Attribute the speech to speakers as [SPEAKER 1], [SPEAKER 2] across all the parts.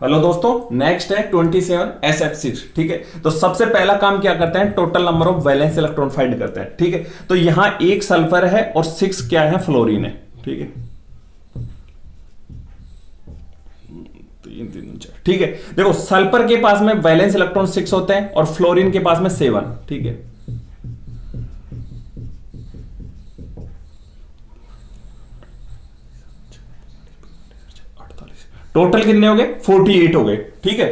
[SPEAKER 1] Hello दोस्तों, next है 27SF6। ठीक है, तो सबसे पहला काम क्या करते हैं, total number of valence electron find करते हैं। ठीक है, तो यहां एक सल्फर है और 6 क्या है, फ्लोरीन है। ठीक है, 3 3 4। ठीक है, देखो सल्फर के पास में वैलेंस इलेक्ट्रॉन 6 होते हैं और फ्लोरीन के पास में 7। ठीक है, टोटल कितने हो गए, 48 हो गए। ठीक है,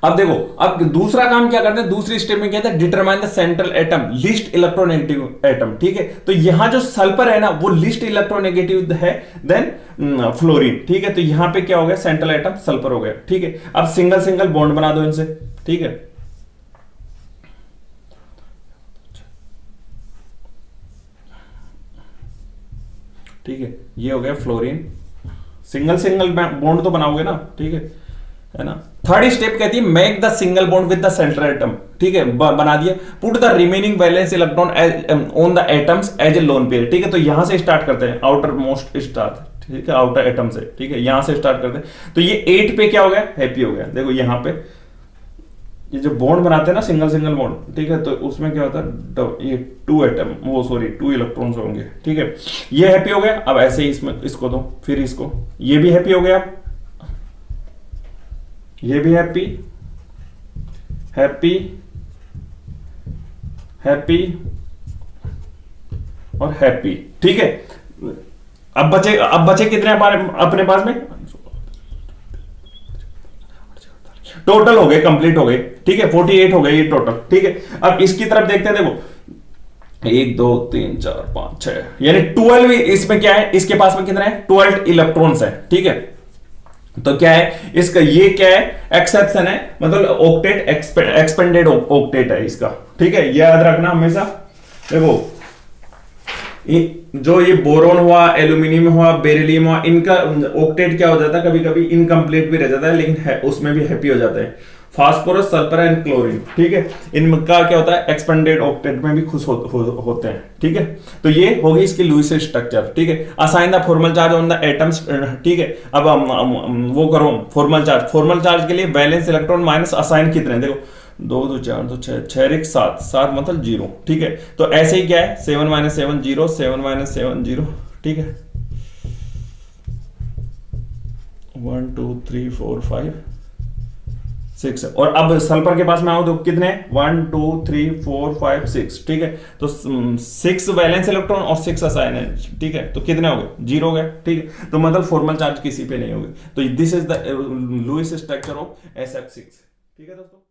[SPEAKER 1] अब देखो, अब दूसरा काम क्या करते हैं, दूसरी स्टेप में कहते हैं determine the central atom least electronegative atom. ठीक है, तो यहां जो सल्फर है ना वो लीस्ट इलेक्ट्रोनेगेटिव है देन फ्लोरीन। ठीक है, तो यहां पे क्या हो गया, सेंट्रल एटम सल्फर हो गया। ठीक है, अब सिंगल सिंगल बॉन्ड बना दो इनसे। ठीक है, ठीक है, ये हो गया फ्लोरीन। सिंगल सिंगल बॉन्ड तो बनाओगे ना। ठीक है ना। थर्ड स्टेप कहती है make the single bond with the central atom. ठीक है, बना दिया। Put the remaining valence electron on the atoms as a lone pair. ठीक है, तो यहां से स्टार्ट करते हैं, आउटर मोस्ट स्टार्ट। ठीक है, आउटर एटम से। ठीक है, यहां से स्टार्ट करते हैं। तो ये 8 पे क्या हो गया, हैप्पी हो गया। देखो यहां पे ये जो बॉन्ड बनाते हैं ना, सिंगल सिंगल बॉन्ड। ठीक है, तो उसमें क्या होता है, ये 2 एटम, वो सॉरी 2 इलेक्ट्रॉन्स होंगे। ठीक है, ये हैप्पी हो गया। अब ऐसे ही इसमें इसको दो, फिर इसको, ये भी हैप्पी हो गया, ये भी हैप्पी, हैप्पी, हैप्पी और हैप्पी। ठीक है, अब बचे कितने अपने पास में, टोटल हो गए, कंप्लीट हो गए। ठीक है, 48 हो गए ये टोटल। ठीक है, अब इसकी तरफ देखते हैं। देखो 1 2 3 4 5 6 यानी 12। इसमें क्या है, इसके पास में कितना है, 12 इलेक्ट्रॉन्स है। ठीक है, तो क्या है इसका, ये क्या है, एक्सेप्शन है, मतलब ऑक्टेट, एक्सपेंडेड ऑक्टेट है इसका। ठीक है, ये याद रखना हमेशा। देखो जो ये बोरोन हुआ, एल्यूमिनियम हुआ, बेरिलियम हुआ, इनका ऑक्टेट क्या हो जाता है, कभी कभी इनकम्प्लीट भी रह जाता है, लेकिन उसमें भी हैप्पी हो जाता है। Phosphorus, sulphur and chlorine. ठीक है, इनका क्या होता है, एक्सपेंडेड ऑक्टेट में भी खुश होते हैं। ठीक है, तो ये होगी इसकी लुईस स्ट्रक्चर। ठीक है, assign the formal charge on the atoms. ठीक है, अब वो करो फॉर्मल चार्ज। फॉर्मल चार्ज के लिए वैलेंस इलेक्ट्रॉन माइनस असाइन कितने, देखो 2 2 4 2 6 6 1 7 7 मतलब 0। ठीक है, तो ऐसे ही क्या है, 7 - 7 0, 7 - 7 0। ठीक है, 1 2 3 4 5 6। और अब सल्फर के पास में आओ तो कितने, 1 2 3 4 5 6। ठीक है, तो 6 वैलेंस इलेक्ट्रॉन और 6 असाइन है। ठीक है, तो कितने हो गए, 0 हो गए। ठीक है, तो मतलब फॉर्मल चार्ज किसी पे नहीं होगी। तो this is the Lewis structure of SF6। ठीक है दोस्तों।